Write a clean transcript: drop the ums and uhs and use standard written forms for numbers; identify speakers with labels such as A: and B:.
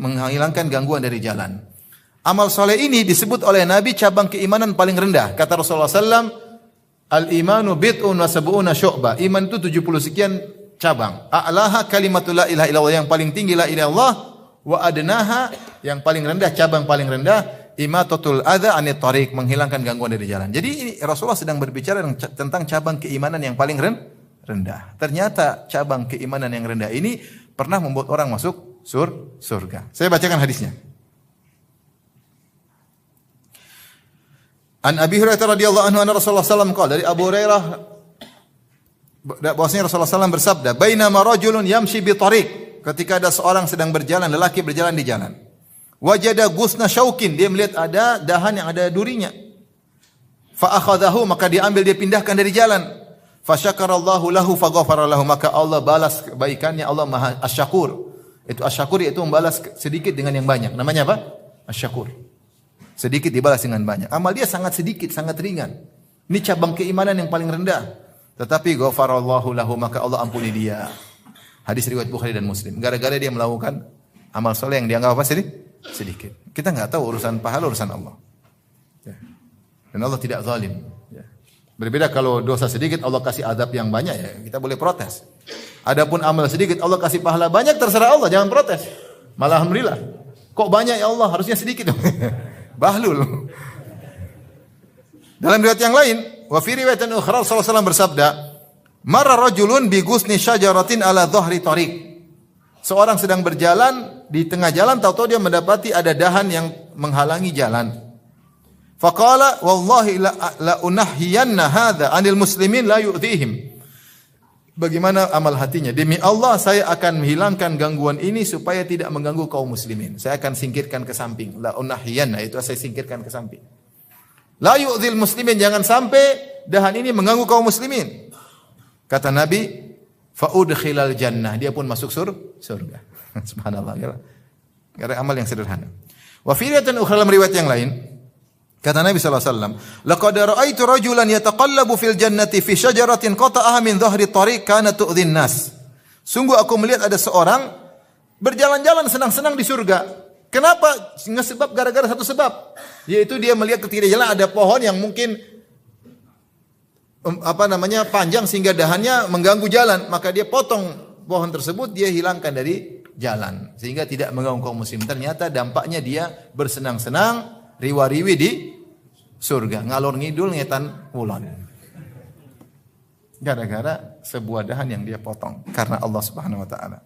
A: menghilangkan gangguan dari jalan. Amal soleh ini disebut oleh Nabi cabang keimanan paling rendah. Kata Rasulullah SAW, al-imanu bid'un wa sab'una syu'bah. Iman itu 70 sekian cabang. A'laha kalimatul la ilaha illallah, yang paling tinggi la ilaha illallah, wa adnaha, yang paling rendah, cabang paling rendah, imatatul adza anit thariq, menghilangkan gangguan dari jalan. Jadi ini Rasulullah sedang berbicara tentang cabang keimanan yang paling rendah. Ternyata cabang keimanan yang rendah ini pernah membuat orang masuk surga. Saya bacakan hadisnya. An Abi Hurairah radhiyallahu anhu anna Rasulullah sallallahu alaihi wasallam qala, dari Abu Hurairah bahwasanya Rasulullah SAW bersabda, bainama rajulun yamshi bi tariq, ketika ada seorang sedang berjalan, lelaki berjalan di jalan. Wajada gusna syaukin, dia melihat ada dahan yang ada durinya. Fa akhadahu, maka dia ambil, dia pindahkan dari jalan. Fa syakarallahu lahu fa ghafara lahu, maka Allah balas kebaikannya, Allah Maha Asy-Syakur. Itu Asy-Syakur yaitu membalas sedikit dengan yang banyak. Namanya apa? Asy-Syakur. Sedikit dibalas dengan banyak. Amal dia sangat sedikit, sangat ringan. Ini cabang keimanan yang paling rendah. Tetapi ghafarallahu lahu, maka Allah ampuni dia. Hadis riwayat Bukhari dan Muslim. Gara-gara dia melakukan amal soleh yang dianggap apa? Sedikit. Kita enggak tahu urusan pahala, urusan Allah. Ya. Dan Allah tidak zalim. Ya. Berbeda kalau dosa sedikit Allah kasih adab yang banyak, ya kita boleh protes. Adapun amal sedikit Allah kasih pahala banyak, terserah Allah, jangan protes. Malah alhamdulillah. Kok banyak ya Allah? Harusnya sedikit dong. Bahlul. Dalam riwayat yang lain, wa fi riwayatin ukhra Rasulullah SAW bersabda, marra rajulun bi ghusni syajaratin ala dhahri tariq. Seorang sedang berjalan di tengah jalan, tahu-tahu dia mendapati ada dahan yang menghalangi jalan. Faqala wallahi la unahhiyanna hadza 'anil muslimin la yu'dhihim. Bagaimana amal hatinya? Demi Allah saya akan menghilangkan gangguan ini supaya tidak mengganggu kaum muslimin. Saya akan singkirkan ke samping. La unahhiyanna, itu saya singkirkan ke samping. La yu'dhil muslimin, jangan sampai dahan ini mengganggu kaum muslimin. Kata Nabi, fa udkhilal jannah, dia pun masuk surga. Subhanallah. Karena amal yang sederhana. Wa fi riwayatin ukhra, dalam riwayat yang lain, kata Nabi sallallahu alaihi wasallam, laqad ra'aitu rajulan yataqallabu fil jannati fi syajaratin qata'aha min dhahri tariq kana tu'dhin nas. Sungguh aku melihat ada seorang berjalan-jalan senang-senang di surga. Kenapa? Sebab gara-gara satu sebab, yaitu dia melihat ketika dia jalan ada pohon yang mungkin panjang sehingga dahannya mengganggu jalan, maka dia potong pohon tersebut, dia hilangkan dari jalan sehingga tidak mengganggu kaum muslim. Ternyata dampaknya dia bersenang-senang, riwa-riwi di surga, ngalor ngidul ngetan ulon. Gara-gara sebuah dahan yang dia potong karena Allah Subhanahu wa taala.